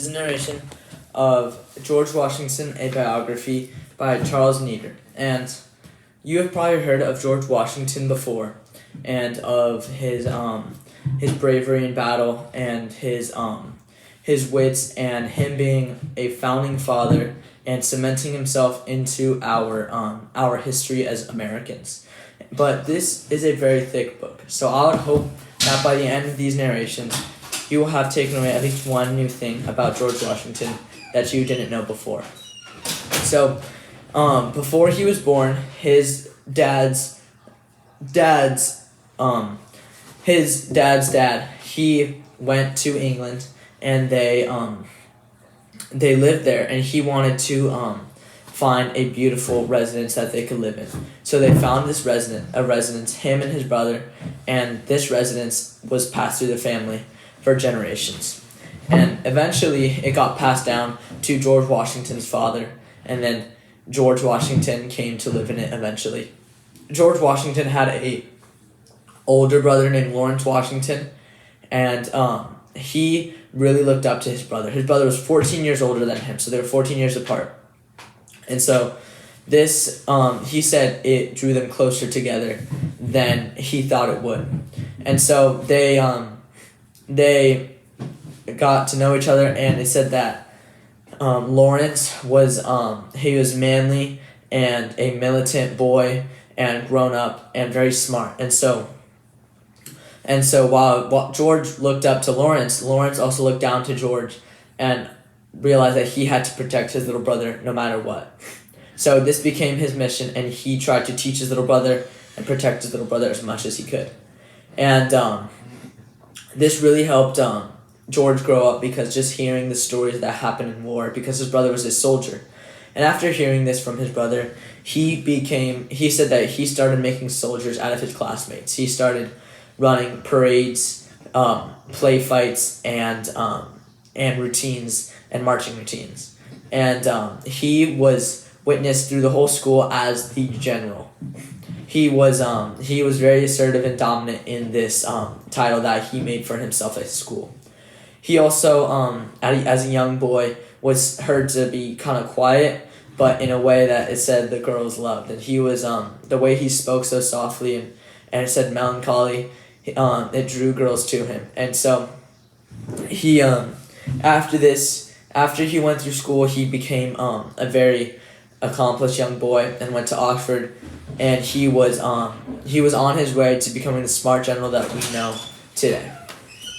is a narration of George Washington, a biography by Charles Neater. And you have probably heard of George Washington before, and of his bravery in battle, and his wits, and him being a founding father and cementing himself into our history as Americans. But this is a very thick book, so I would hope that by the end of these narrations, you will have taken away at least one new thing about George Washington that you didn't know before. So, before he was born, his dad's dad, he went to England, and they lived there, and he wanted to find a beautiful residence that they could live in. So they found this residence, him and his brother, and this residence was passed through the family for generations. And eventually it got passed down to George Washington's father, and then George Washington came to live in it eventually. George Washington had a older brother named Lawrence Washington, and he really looked up to his brother. His brother was 14 years older than him, so they were 14 years apart. And so this, he said it drew them closer together than he thought it would. And so they got to know each other, and they said that Lawrence was, he was manly and a militant boy and grown up and very smart. And so while George looked up to Lawrence also looked down to George and realized that he had to protect his little brother no matter what. So this became his mission, and he tried to teach his little brother and protect his little brother as much as he could. And this really helped George grow up, because just hearing the stories that happened in war, because his brother was a soldier. And after hearing this from his brother, he said that he started making soldiers out of his classmates. He started running parades, play fights, and routines, and marching routines. And he was witnessed through the whole school as the general. He was very assertive and dominant in this title that he made for himself at school. He also, as a young boy, was heard to be kind of quiet, but in a way that it said the girls loved. And he was, the way he spoke so softly and it said melancholy, it drew girls to him. And so he, after he went through school, he became a very accomplished young boy and went to Oxford, and he was on his way to becoming the smart general that we know today.